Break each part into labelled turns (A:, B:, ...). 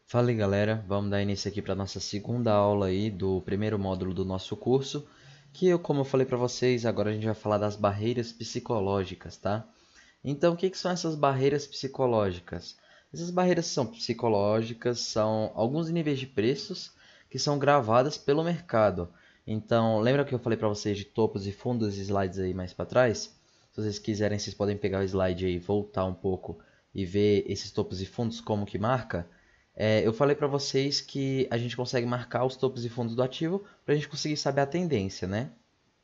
A: Fala aí galera, vamos dar início aqui para nossa segunda aula aí do primeiro módulo do nosso curso, como eu falei para vocês, agora a gente vai falar das barreiras psicológicas, tá? Então, o que são essas barreiras psicológicas? Essas barreiras são psicológicas, são alguns níveis de preços que são gravadas pelo mercado. Então, lembra que eu falei para vocês de topos e fundos slides aí mais para trás? Se vocês quiserem, vocês podem pegar o slide aí, voltar um pouco e ver esses topos e fundos como que marca. Eu falei para vocês que a gente consegue marcar os topos e fundos do ativo para a gente conseguir saber a tendência, né?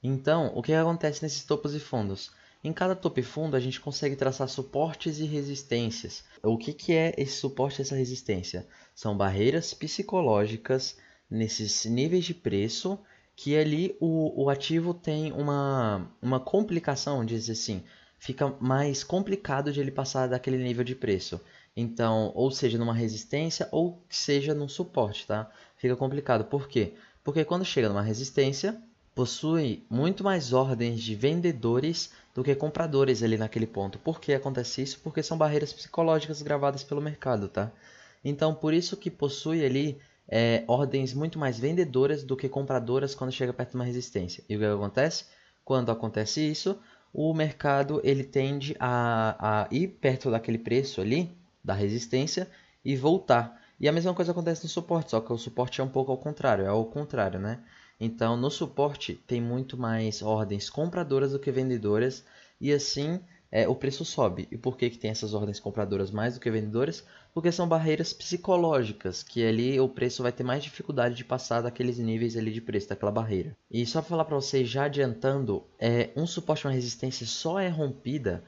A: Então, o que acontece nesses topos e fundos? Em cada topo e fundo, a gente consegue traçar suportes e resistências. O que é esse suporte e essa resistência? São barreiras psicológicas nesses níveis de preço que ali o ativo tem uma complicação, diz assim, fica mais complicado de ele passar daquele nível de preço. Então, ou seja, numa resistência ou seja num suporte, tá? Fica complicado. Por quê? Porque quando chega numa resistência, possui muito mais ordens de vendedores do que compradores ali naquele ponto. Por que acontece isso? Porque são barreiras psicológicas gravadas pelo mercado, tá? Então, por isso que possui ali ordens muito mais vendedoras do que compradoras quando chega perto de uma resistência. E o que acontece? Quando acontece isso, o mercado ele tende a ir perto daquele preço ali, da resistência, e voltar. E a mesma coisa acontece no suporte, só que o suporte é um pouco ao contrário, é ao contrário, né? Então, no suporte tem muito mais ordens compradoras do que vendedoras e assim o preço sobe. E por que tem essas ordens compradoras mais do que vendedoras? Porque são barreiras psicológicas, que ali o preço vai ter mais dificuldade de passar daqueles níveis ali de preço, daquela barreira. E só para falar para vocês, já adiantando, um suporte, uma resistência só é rompida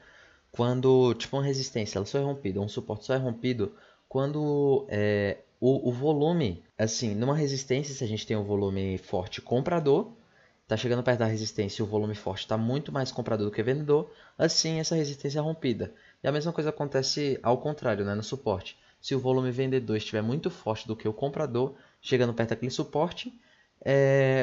A: quando, tipo uma resistência, ela só é rompida, um suporte só é rompido quando o volume, assim, numa resistência, se a gente tem um volume forte comprador, tá chegando perto da resistência e o volume forte está muito mais comprador do que vendedor, assim essa resistência é rompida. E a mesma coisa acontece ao contrário, né, no suporte. Se o volume vendedor estiver muito forte do que o comprador, chegando perto daquele suporte,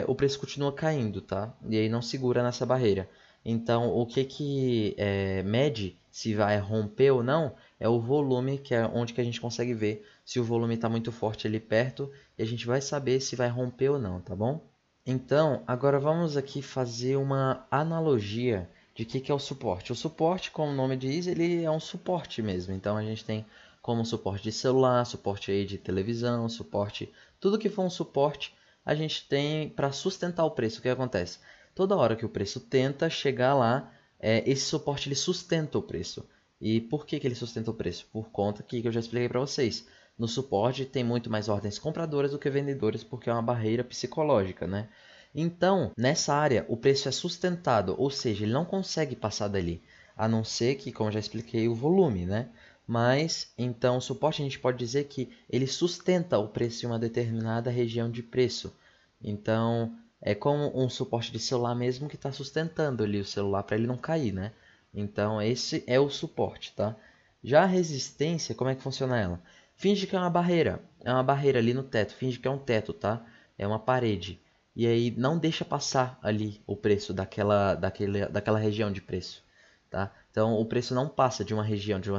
A: o preço continua caindo, tá? E aí não segura nessa barreira. Então, o que mede se vai romper ou não é o volume, que é onde que a gente consegue ver se o volume está muito forte ali perto e a gente vai saber se vai romper ou não, tá bom? Então, agora vamos aqui fazer uma analogia de que é o suporte. O suporte, como o nome diz, ele é um suporte mesmo. Então, a gente tem como suporte de celular, suporte aí de televisão, suporte, tudo que for um suporte, a gente tem para sustentar o preço. O que acontece? Toda hora que o preço tenta chegar lá, esse suporte ele sustenta o preço. E por que ele sustenta o preço? Por conta que eu já expliquei para vocês. No suporte tem muito mais ordens compradoras do que vendedoras, porque é uma barreira psicológica, né? Então, nessa área, o preço é sustentado, ou seja, ele não consegue passar dali, a não ser que, como eu já expliquei, o volume, né? Mas, então, o suporte a gente pode dizer que ele sustenta o preço em uma determinada região de preço. Então, é como um suporte de celular mesmo que está sustentando ali o celular para ele não cair, né? Então, esse é o suporte, tá? Já a resistência, como é que funciona ela? Finge que é uma barreira ali no teto, finge que é um teto, tá? É uma parede. E aí não deixa passar ali o preço daquela região de preço, tá? Então o preço não passa de uma região, de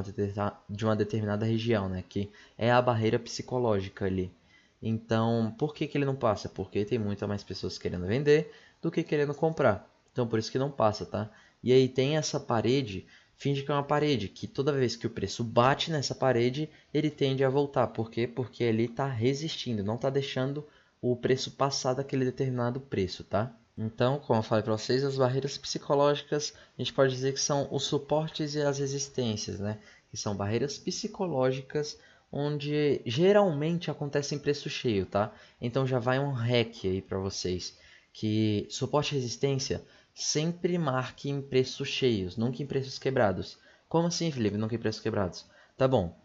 A: uma determinada região, né? Que é a barreira psicológica ali. Então, por que ele não passa? Porque tem muitas mais pessoas querendo vender do que querendo comprar. Então, por isso que não passa, tá? E aí tem essa parede, finge que é uma parede, que toda vez que o preço bate nessa parede, ele tende a voltar. Por quê? Porque ele está resistindo, não está deixando o preço passar daquele determinado preço, tá? Então, como eu falei para vocês, as barreiras psicológicas, a gente pode dizer que são os suportes e as resistências, né? Que são barreiras psicológicas onde geralmente acontece em preço cheio, tá? Então já vai um hack aí para vocês, que suporte e resistência sempre marque em preços cheios, nunca em preços quebrados. Como assim, Felipe? Nunca em preços quebrados? Tá bom.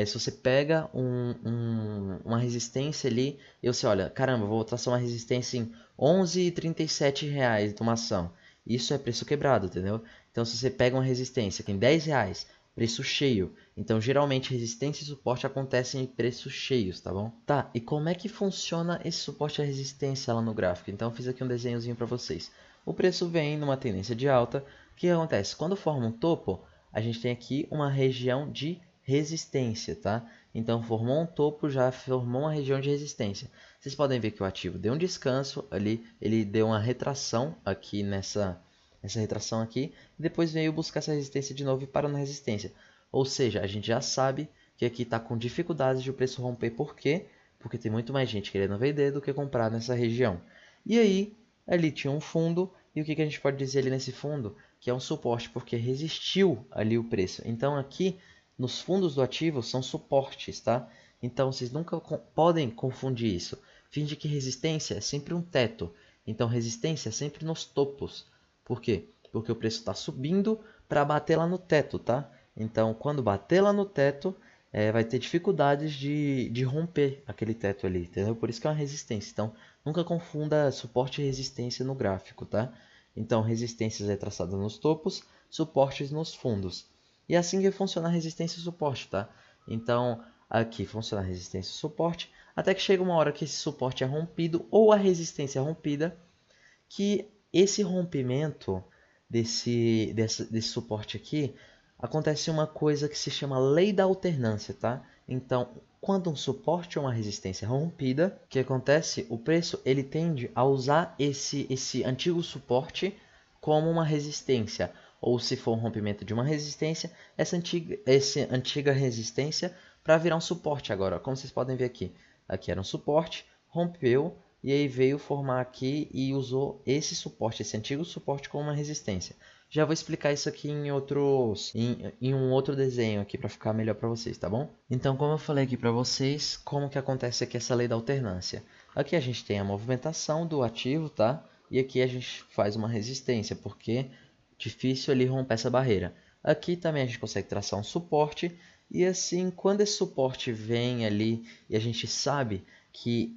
A: Se você pega uma resistência ali e você olha, caramba, vou traçar uma resistência em R$ 11,37 de uma ação. Isso é preço quebrado, entendeu? Então, se você pega uma resistência que tem R$ 10, preço cheio. Então, geralmente, resistência e suporte acontecem em preços cheios, tá bom? Tá, e como é que funciona esse suporte e resistência lá no gráfico? Então, eu fiz aqui um desenhozinho para vocês. O preço vem numa tendência de alta. O que acontece? Quando forma um topo, a gente tem aqui uma região de resistência, tá? Então formou um topo, já formou uma região de resistência. Vocês podem ver que o ativo deu um descanso ali, ele deu uma retração aqui essa retração aqui, e depois veio buscar essa resistência de novo e parou na resistência. Ou seja, a gente já sabe que aqui está com dificuldades de o preço romper. Por quê? Porque tem muito mais gente querendo vender do que comprar nessa região. E aí, ali tinha um fundo, e o que a gente pode dizer ali nesse fundo? Que é um suporte, porque resistiu ali o preço. Então aqui, nos fundos do ativo, são suportes, tá? Então vocês nunca podem confundir isso. Finge que resistência é sempre um teto. Então resistência é sempre nos topos. Por quê? Porque o preço está subindo para bater lá no teto, tá? Então quando bater lá no teto, vai ter dificuldades de romper aquele teto ali, entendeu? Por isso que é uma resistência. Então nunca confunda suporte e resistência no gráfico, tá? Então resistências é traçada nos topos, suportes nos fundos. E é assim que funciona a resistência e suporte, tá? Então aqui funciona a resistência e suporte, até que chega uma hora que esse suporte é rompido ou a resistência é rompida, que esse rompimento desse suporte aqui, acontece uma coisa que se chama lei da alternância, tá? Então, quando um suporte ou uma resistência é rompida, o que acontece? O preço ele tende a usar esse antigo suporte como uma resistência. Ou se for um rompimento de uma resistência, essa antiga resistência para virar um suporte agora. Como vocês podem ver aqui. Aqui era um suporte, rompeu, e aí veio formar aqui e usou esse suporte, esse antigo suporte como uma resistência. Já vou explicar isso aqui em um outro desenho aqui para ficar melhor para vocês, tá bom? Então, como eu falei aqui para vocês, como que acontece aqui essa lei da alternância? Aqui a gente tem a movimentação do ativo, tá? E aqui a gente faz uma resistência, porque difícil ele romper essa barreira. Aqui também a gente consegue traçar um suporte, e assim, quando esse suporte vem ali e a gente sabe que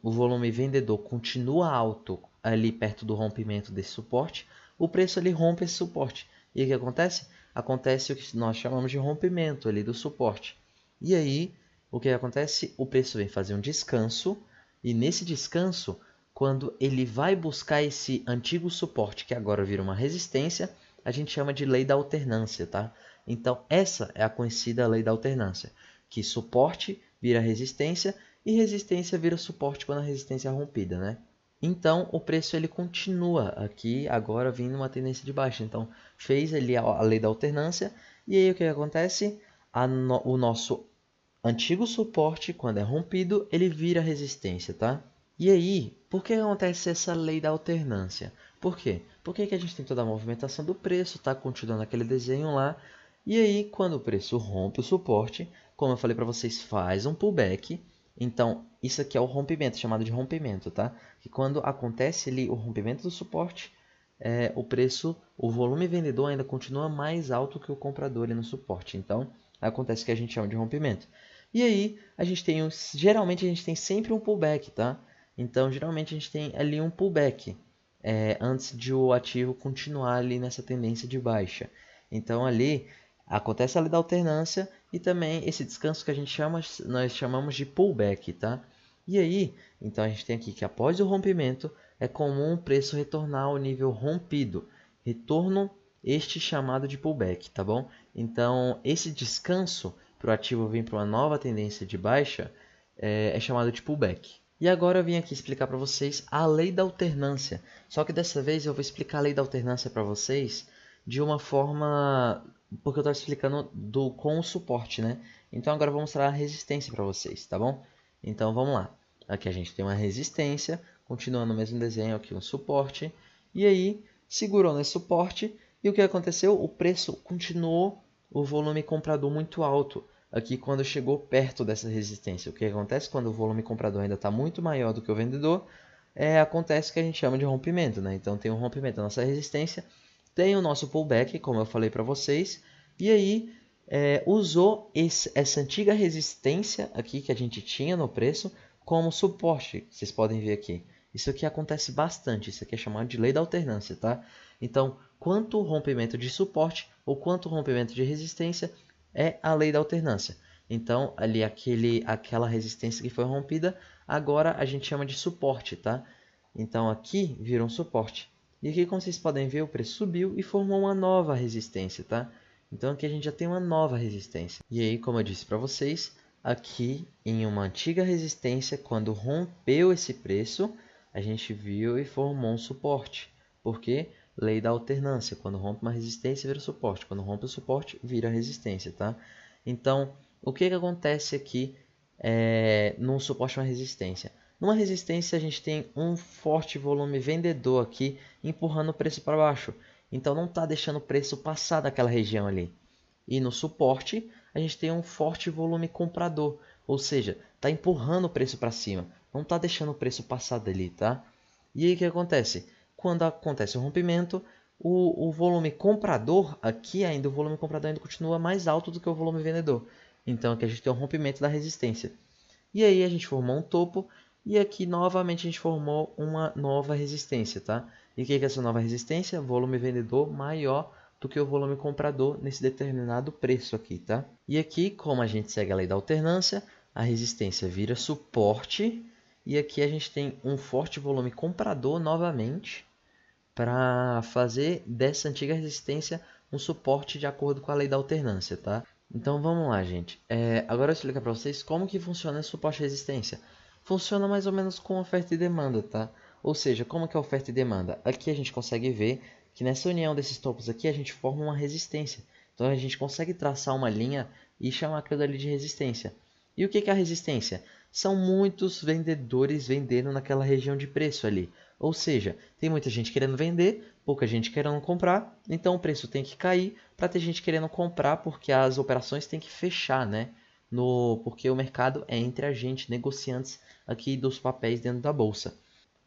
A: o volume vendedor continua alto ali perto do rompimento desse suporte, o preço ali rompe esse suporte. E o que acontece? Acontece o que nós chamamos de rompimento ali do suporte. E aí, o que acontece? O preço vem fazer um descanso, e nesse descanso, quando ele vai buscar esse antigo suporte, que agora vira uma resistência, a gente chama de lei da alternância, tá? Então, essa é a conhecida lei da alternância, que suporte vira resistência e resistência vira suporte quando a resistência é rompida, né? Então, o preço ele continua aqui agora vindo uma tendência de baixa. Então, fez ali a lei da alternância, e aí o que acontece? O nosso antigo suporte, quando é rompido, ele vira resistência, tá? E aí, por que acontece essa lei da alternância? Por quê? Porque que a gente tem toda a movimentação do preço, tá continuando aquele desenho lá, e aí quando o preço rompe o suporte, como eu falei para vocês, faz um pullback. Então, isso aqui é o rompimento, chamado de rompimento, tá? Que quando acontece ali o rompimento do suporte, o volume vendedor ainda continua mais alto que o comprador ali no suporte. Então, acontece o que a gente chama de rompimento. E aí, geralmente a gente tem sempre um pullback, tá? Então, geralmente a gente tem ali um pullback antes de o ativo continuar ali nessa tendência de baixa. Então, ali acontece a lei da alternância e também esse descanso que nós chamamos de pullback, tá? E aí, então a gente tem aqui que após o rompimento é comum o preço retornar ao nível rompido. Retorno este chamado de pullback, tá bom? Então, esse descanso para o ativo vir para uma nova tendência de baixa é chamado de pullback. E agora eu vim aqui explicar para vocês a lei da alternância. Só que dessa vez eu vou explicar a lei da alternância para vocês de uma forma... porque eu estou explicando com o suporte, né? Então agora eu vou mostrar a resistência para vocês, tá bom? Então vamos lá. Aqui a gente tem uma resistência, continuando o mesmo desenho aqui, um suporte. E aí, segurou nesse suporte, e o que aconteceu? O preço continuou, o volume comprador muito alto. Aqui quando chegou perto dessa resistência. O que acontece quando o volume comprador ainda está muito maior do que o vendedor? Acontece o que a gente chama de rompimento, né? Então tem um rompimento da nossa resistência, tem o nosso pullback, como eu falei para vocês, e aí usou essa antiga resistência aqui que a gente tinha no preço como suporte. Vocês podem ver aqui. Isso aqui acontece bastante, isso aqui é chamado de lei da alternância, tá? Então, quanto rompimento de suporte ou quanto rompimento de resistência é a lei da alternância. Então, ali aquela resistência que foi rompida, agora a gente chama de suporte, tá? Então, aqui vira um suporte. E aqui, como vocês podem ver, o preço subiu e formou uma nova resistência, tá? Então, aqui a gente já tem uma nova resistência. E aí, como eu disse para vocês, aqui em uma antiga resistência, quando rompeu esse preço, a gente viu e formou um suporte. Por quê? Lei da alternância. Quando rompe uma resistência, vira suporte. Quando rompe o suporte, vira resistência, tá? Então, o que acontece aqui num suporte e uma resistência? Numa resistência, a gente tem um forte volume vendedor aqui, empurrando o preço para baixo. Então, não está deixando o preço passar daquela região ali. E no suporte, a gente tem um forte volume comprador, ou seja, está empurrando o preço para cima, não está deixando o preço passar dali, tá? E aí o que acontece? Quando acontece o rompimento, o volume comprador, aqui ainda o volume comprador ainda continua mais alto do que o volume vendedor. Então aqui a gente tem um rompimento da resistência. E aí a gente formou um topo e aqui novamente a gente formou uma nova resistência, tá? E o que é essa nova resistência? Volume vendedor maior do que o volume comprador nesse determinado preço aqui, tá? E aqui, como a gente segue a lei da alternância, a resistência vira suporte e aqui a gente tem um forte volume comprador novamente para fazer dessa antiga resistência um suporte de acordo com a lei da alternância, tá? Então vamos lá, gente. Agora eu vou explicar para vocês como que funciona esse suporte e resistência. Funciona mais ou menos com oferta e demanda, tá? Ou seja, como que é oferta e demanda? Aqui a gente consegue ver que nessa união desses topos aqui a gente forma uma resistência. Então a gente consegue traçar uma linha e chamar aquilo ali de resistência. E o que é a resistência? São muitos vendedores vendendo naquela região de preço ali. Ou seja, tem muita gente querendo vender, pouca gente querendo comprar, então o preço tem que cair para ter gente querendo comprar, porque as operações têm que fechar, né? Porque o mercado é entre a gente, negociantes aqui dos papéis dentro da bolsa.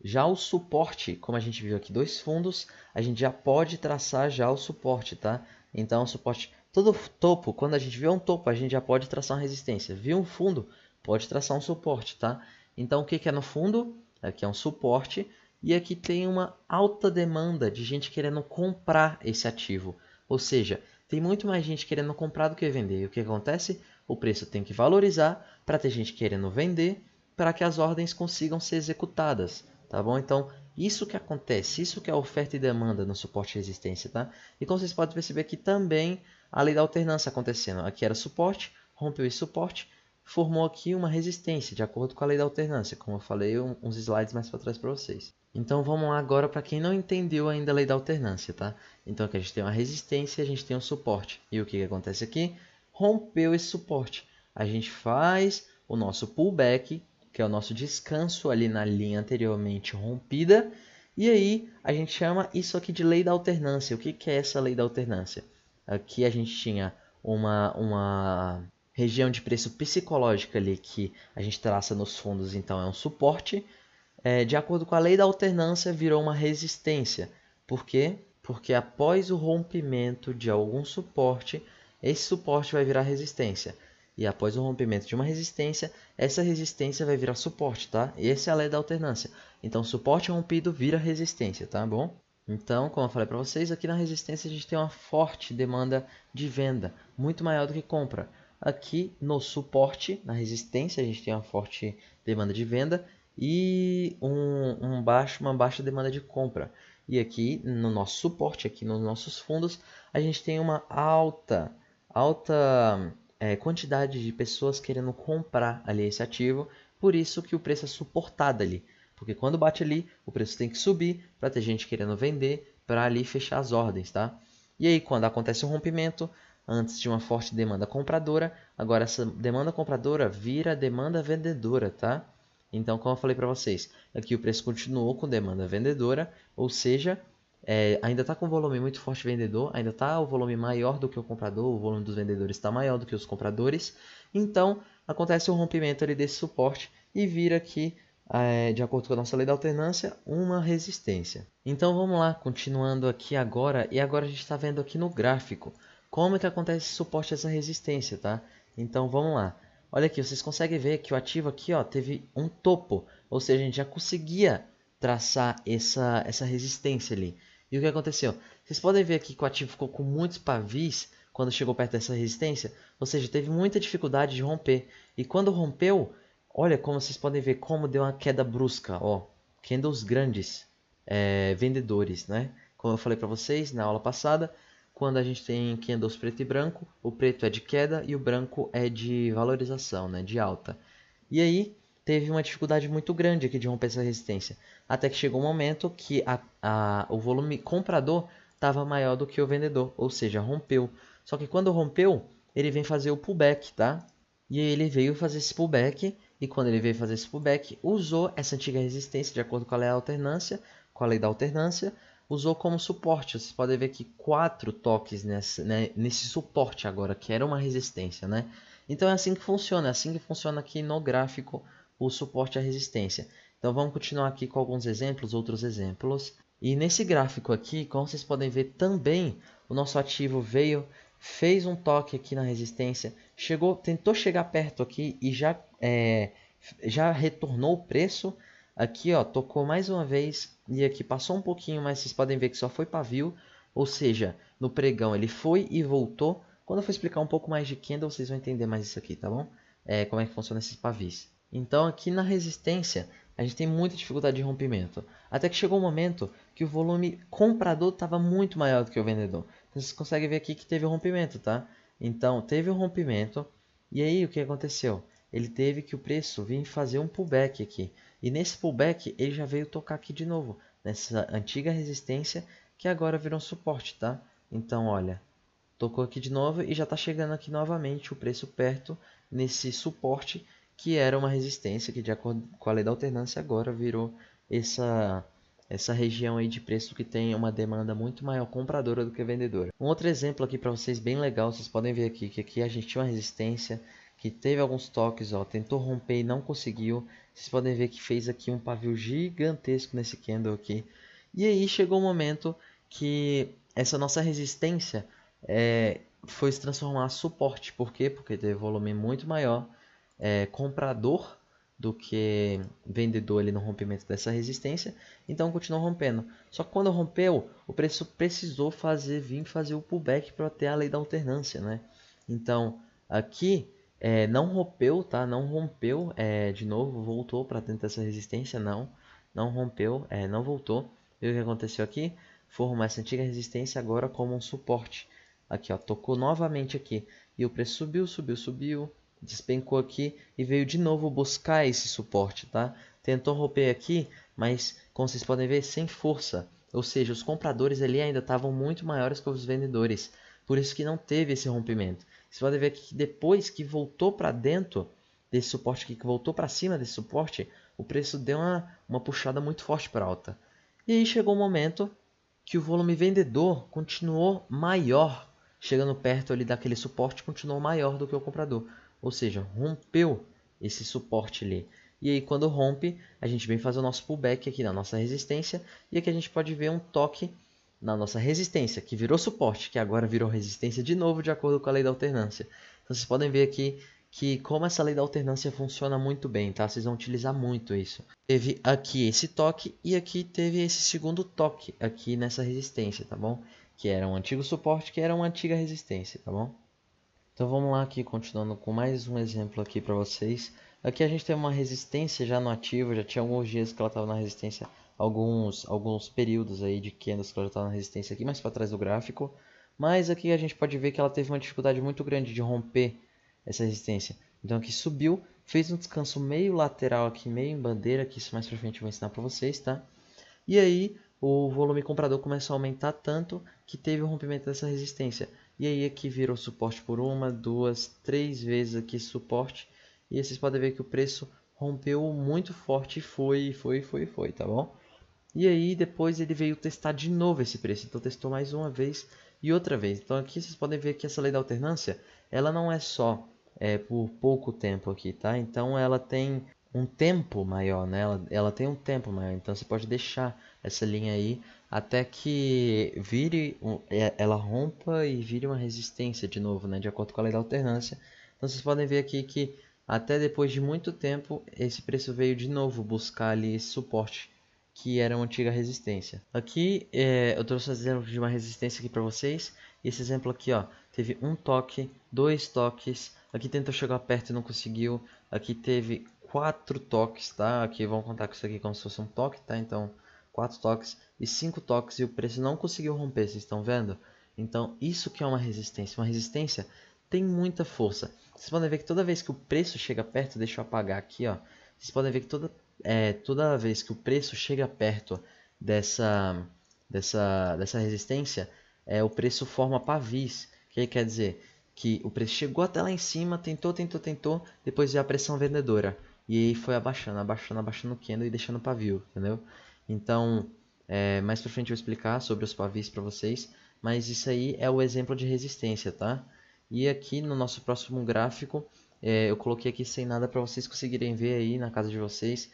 A: Já o suporte, como a gente viu aqui dois fundos, a gente já pode traçar já o suporte, tá? Então o suporte, todo topo, quando a gente vê um topo, a gente já pode traçar uma resistência. Viu um fundo, pode traçar um suporte, tá? Então o que é no fundo? Aqui é um suporte e aqui tem uma alta demanda de gente querendo comprar esse ativo. Ou seja, tem muito mais gente querendo comprar do que vender. E o que acontece? O preço tem que valorizar para ter gente querendo vender, para que as ordens consigam ser executadas, tá bom? Então, isso que acontece, isso que é oferta e demanda no suporte e resistência, tá? E como vocês podem perceber aqui também a lei da alternância acontecendo. Aqui era suporte, rompeu esse suporte, formou aqui uma resistência, de acordo com a lei da alternância, como eu falei uns slides mais para trás para vocês. Então vamos lá agora para quem não entendeu ainda a lei da alternância, tá? Então aqui a gente tem uma resistência e a gente tem um suporte. E o que acontece aqui? Rompeu esse suporte. A gente faz o nosso pullback, que é o nosso descanso ali na linha anteriormente rompida. E aí a gente chama isso aqui de lei da alternância. O que é essa lei da alternância? Aqui a gente tinha uma região de preço psicológica ali que a gente traça nos fundos, então é um suporte. De acordo com a lei da alternância, virou uma resistência. Por quê? Porque após o rompimento de algum suporte, esse suporte vai virar resistência. E após o rompimento de uma resistência, essa resistência vai virar suporte, tá? E essa é a lei da alternância. Então, suporte rompido vira resistência, tá bom? Então, como eu falei para vocês, aqui na resistência a gente tem uma forte demanda de venda, muito maior do que compra. Aqui no suporte, na resistência, a gente tem uma forte demanda de venda e uma baixa demanda de compra. E aqui no nosso suporte, aqui nos nossos fundos, a gente tem uma alta quantidade de pessoas querendo comprar ali esse ativo, por isso que o preço é suportado ali. Porque quando bate ali, o preço tem que subir para ter gente querendo vender, para ali fechar as ordens, tá? E aí quando acontece um rompimento, antes de uma forte demanda compradora, agora essa demanda compradora vira demanda vendedora, tá? Então, como eu falei para vocês, aqui o preço continuou com demanda vendedora, ou seja, ainda está com volume muito forte vendedor, ainda está o volume maior do que o comprador, o volume dos vendedores está maior do que os compradores. Então, acontece o rompimento ali desse suporte e vira aqui, de acordo com a nossa lei da alternância, uma resistência. Então, vamos lá, continuando aqui agora, e agora a gente está vendo aqui no gráfico como é que acontece esse suporte e essa resistência, tá? Então, vamos lá. Olha aqui, vocês conseguem ver que o ativo aqui ó, teve um topo, ou seja, a gente já conseguia traçar essa resistência ali. E o que aconteceu? Vocês podem ver aqui que o ativo ficou com muitos pavis quando chegou perto dessa resistência, ou seja, teve muita dificuldade de romper. E quando rompeu, olha como vocês podem ver como deu uma queda brusca, ó, candles grandes, vendedores, né? Como eu falei para vocês na aula passada, quando a gente tem candles preto e branco, o preto é de queda e o branco é de valorização, né, de alta. E aí teve uma dificuldade muito grande aqui de romper essa resistência, até que chegou um momento que o volume comprador estava maior do que o vendedor, ou seja, rompeu. Só que quando rompeu, ele vem fazer o pullback, tá? E aí ele veio fazer esse pullback, e quando ele veio fazer esse pullback, usou essa antiga resistência, de acordo com a lei da alternância, usou como suporte. Vocês podem ver aqui 4 toques nesse suporte agora, que era uma resistência, né? Então é assim que funciona aqui no gráfico o suporte à resistência. Então vamos continuar aqui com alguns exemplos, outros exemplos. E nesse gráfico aqui, como vocês podem ver também, o nosso ativo veio, fez um toque aqui na resistência, tentou chegar perto aqui e já retornou o preço. Aqui, ó, tocou mais uma vez e aqui passou um pouquinho, mas vocês podem ver que só foi pavio, ou seja, no pregão ele foi e voltou. Quando eu for explicar um pouco mais de candle, vocês vão entender mais isso aqui, tá bom? Como é que funciona esses pavis. Então aqui na resistência, a gente tem muita dificuldade de rompimento. Até que chegou um momento que o volume comprador estava muito maior do que o vendedor. Então vocês conseguem ver aqui que teve um rompimento, tá? Então teve um rompimento, e aí o que aconteceu? Ele teve que o preço vir fazer um pullback aqui. E nesse pullback ele já veio tocar aqui de novo, nessa antiga resistência que agora virou um suporte, tá? Então olha, tocou aqui de novo e já está chegando aqui novamente o preço perto nesse suporte que era uma resistência, que de acordo com a lei da alternância agora virou essa região aí de preço que tem uma demanda muito maior compradora do que vendedora. Um outro exemplo aqui para vocês bem legal, vocês podem ver aqui que aqui a gente tinha uma resistência que teve alguns toques, ó, tentou romper e não conseguiu. Vocês podem ver que fez aqui um pavio gigantesco nesse candle aqui. E aí chegou o momento que essa nossa resistência foi se transformar em suporte. Por quê? Porque teve volume muito maior, comprador do que vendedor ali no rompimento dessa resistência, então continuou rompendo. Só que quando rompeu, o preço precisou vir fazer o pullback para ter a lei da alternância, né? Então aqui não rompeu, tá? Não rompeu de novo, voltou para dentro dessa resistência, não rompeu, não voltou. E o que aconteceu aqui? Formou essa antiga resistência agora como um suporte. Aqui, ó, tocou novamente aqui e o preço subiu, despencou aqui e veio de novo buscar esse suporte, tá? Tentou romper aqui, mas como vocês podem ver, sem força. Ou seja, os compradores ali ainda estavam muito maiores que os vendedores. Por isso que não teve esse rompimento. Vocês podem ver que depois que voltou para dentro desse suporte aqui, que voltou para cima desse suporte, o preço deu uma puxada muito forte para alta. E aí chegou um momento que o volume vendedor continuou maior, chegando perto ali daquele suporte, continuou maior do que o comprador. Ou seja, rompeu esse suporte ali. E aí quando rompe, a gente vem fazer o nosso pullback aqui na nossa resistência. E aqui a gente pode ver um toque na nossa resistência, que virou suporte, que agora virou resistência de novo, de acordo com a lei da alternância. Então vocês podem ver aqui que como essa lei da alternância funciona muito bem, tá? Vocês vão utilizar muito isso. Teve aqui esse toque e aqui teve esse segundo toque aqui nessa resistência, tá bom? Que era um antigo suporte, que era uma antiga resistência, tá bom? Então vamos lá aqui, continuando com mais um exemplo aqui para vocês. Aqui a gente tem uma resistência já no ativo, já tinha alguns dias que ela estava na resistência, alguns períodos aí de candles que ela já estava na resistência aqui mais para trás do gráfico. Mas aqui a gente pode ver que ela teve uma dificuldade muito grande de romper essa resistência. Então aqui subiu, fez um descanso meio lateral aqui, meio em bandeira, que isso mais pra frente eu vou ensinar para vocês, tá? E aí o volume comprador começou a aumentar tanto que teve o rompimento dessa resistência. E aí aqui virou suporte por uma, duas, três vezes aqui suporte. E aí vocês podem ver que o preço rompeu muito forte e foi, tá bom? E aí depois ele veio testar de novo esse preço. Então testou mais uma vez e outra vez. Então aqui vocês podem ver que essa lei da alternância, ela não é só por pouco tempo aqui, tá? Então ela tem um tempo maior, né? Ela tem um tempo maior. Então você pode deixar essa linha aí até que ela rompa e vire uma resistência de novo, né? De acordo com a lei da alternância. Então vocês podem ver aqui que até depois de muito tempo esse preço veio de novo buscar ali esse suporte que era uma antiga resistência. Aqui eu trouxe um exemplo de uma resistência aqui para vocês. Esse exemplo aqui, ó, teve um toque, dois toques. Aqui tentou chegar perto e não conseguiu. Aqui teve 4 toques, tá? Aqui vamos contar com isso aqui como se fosse um toque, tá? Então 4 toques e 5 toques e o preço não conseguiu romper, vocês estão vendo? Então, isso que é uma resistência. Uma resistência tem muita força. Vocês podem ver que toda vez que o preço chega perto, deixa eu apagar aqui, ó. Vocês podem ver que toda vez que o preço chega perto dessa resistência, o preço forma pavis. Que quer dizer que o preço chegou até lá em cima, tentou, depois veio a pressão vendedora. E aí foi abaixando o candle e deixando o pavio, entendeu? Então, mais pra frente eu vou explicar sobre os pavis para vocês, mas isso aí é o exemplo de resistência, tá? E aqui no nosso próximo gráfico, eu coloquei aqui sem nada para vocês conseguirem ver aí na casa de vocês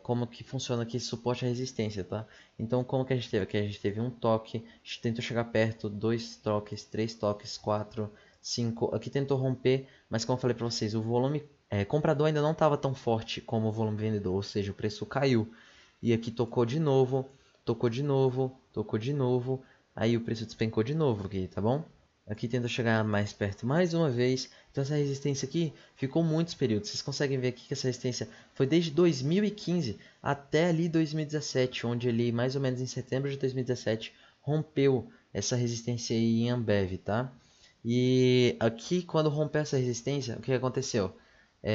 A: como que funciona aqui suporte à resistência, tá? Então, como que a gente teve? Aqui a gente teve um toque, a gente tentou chegar perto, 2 toques, 3 toques, 4, 5. Aqui tentou romper, mas como eu falei para vocês, o volume comprador ainda não estava tão forte como o volume vendedor, ou seja, o preço caiu. E aqui tocou de novo, tocou de novo, tocou de novo, aí o preço despencou de novo aqui, tá bom? Aqui tenta chegar mais perto mais uma vez. Então essa resistência aqui ficou muitos períodos. Vocês conseguem ver aqui que essa resistência foi desde 2015 até ali 2017, onde ali mais ou menos em setembro de 2017 rompeu essa resistência aí em Ambev, tá? E aqui quando rompeu essa resistência, o que aconteceu?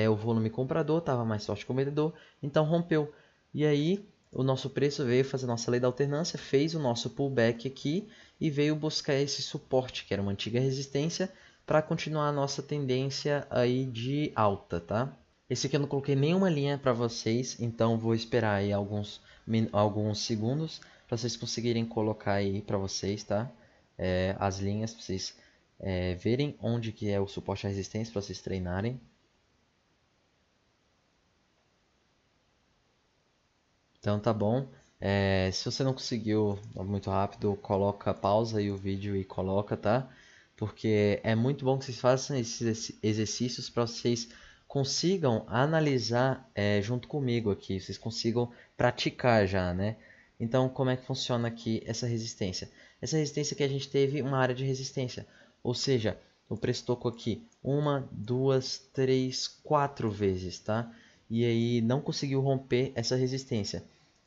A: O volume comprador estava mais forte que o vendedor, então rompeu. E aí o nosso preço veio fazer nossa lei da alternância, fez o nosso pullback aqui e veio buscar esse suporte, que era uma antiga resistência, para continuar a nossa tendência aí de alta, tá? Esse aqui eu não coloquei nenhuma linha para vocês, então vou esperar aí alguns segundos para vocês conseguirem colocar aí para vocês, tá? As linhas para vocês verem onde que é o suporte à resistência para vocês treinarem. Então tá bom. Se você não conseguiu muito rápido, coloca pausa aí o vídeo e coloca, tá? Porque é muito bom que vocês façam esses exercícios para vocês consigam analisar junto comigo aqui, vocês consigam praticar já, né? Então, como é que funciona aqui essa resistência? Essa resistência que a gente teve uma área de resistência, ou seja, o preço tocou aqui uma, duas, três, 4 vezes, tá? E aí não conseguiu romper essa resistência.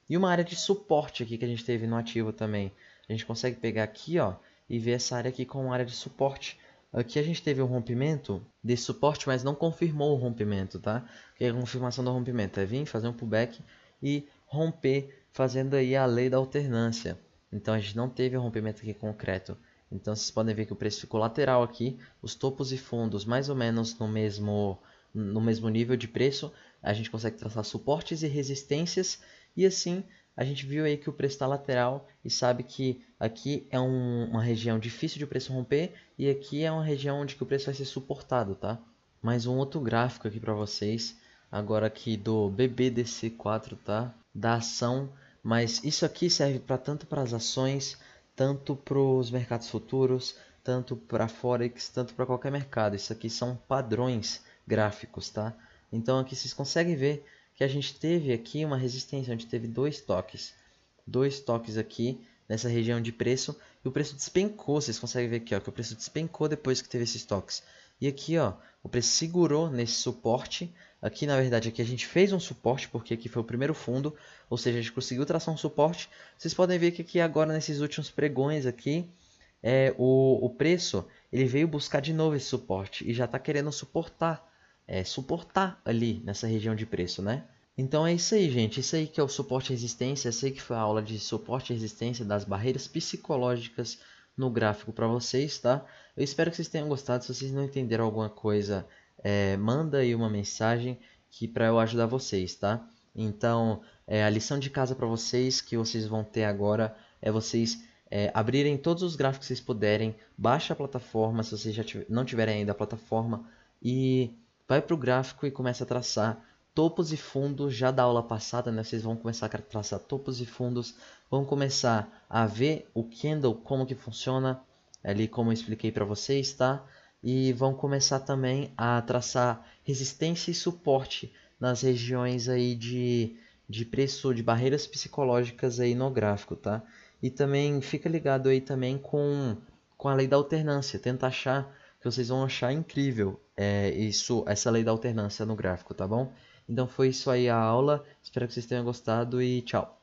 A: E uma área de suporte aqui que a gente teve no ativo também. A gente consegue pegar aqui, ó, e ver essa área aqui como área de suporte. Aqui a gente teve um rompimento desse suporte, mas não confirmou o rompimento, tá? Que é a confirmação do rompimento é vir, fazer um pullback e romper, fazendo aí a lei da alternância. Então a gente não teve um rompimento aqui concreto. Então vocês podem ver que o preço ficou lateral aqui, os topos e fundos mais ou menos no mesmo nível de preço. A gente consegue traçar suportes e resistências e assim a gente viu aí que o preço está lateral e sabe que aqui é uma região difícil de o preço romper e aqui é uma região onde que o preço vai ser suportado, tá? Mais um outro gráfico aqui para vocês, agora aqui do BBDC4, tá? Da ação, mas isso aqui serve para tanto para as ações, tanto para os mercados futuros, tanto para Forex, tanto para qualquer mercado. Isso aqui são padrões gráficos, tá? Então aqui vocês conseguem ver que a gente teve aqui uma resistência, onde teve dois toques aqui nessa região de preço, e o preço despencou. Vocês conseguem ver aqui, ó, que o preço despencou depois que teve esses toques. E aqui, ó, o preço segurou nesse suporte. Aqui, na verdade, aqui a gente fez um suporte, porque aqui foi o primeiro fundo, ou seja, a gente conseguiu traçar um suporte. Vocês podem ver que aqui agora, nesses últimos pregões aqui, o preço ele veio buscar de novo esse suporte e já está querendo suportar ali nessa região de preço, né? Então é isso aí, gente. Isso aí que é o suporte à resistência. Essa aí que foi a aula de suporte à resistência das barreiras psicológicas no gráfico para vocês, tá? Eu espero que vocês tenham gostado. Se vocês não entenderam alguma coisa, manda aí uma mensagem que para eu ajudar vocês, tá? Então, a lição de casa para vocês que vocês vão ter agora é vocês abrirem todos os gráficos que vocês puderem, baixa a plataforma se vocês já não tiverem ainda a plataforma e vai para o gráfico e começa a traçar topos e fundos. Já da aula passada, né, vocês vão começar a traçar topos e fundos, vão começar a ver o candle, como que funciona, ali como eu expliquei para vocês, tá? E vão começar também a traçar resistência e suporte nas regiões aí de preço, de barreiras psicológicas aí no gráfico, tá? E também fica ligado aí também com a lei da alternância, tenta achar, que vocês vão achar incrível essa lei da alternância no gráfico, tá bom? Então foi isso aí a aula, espero que vocês tenham gostado e tchau!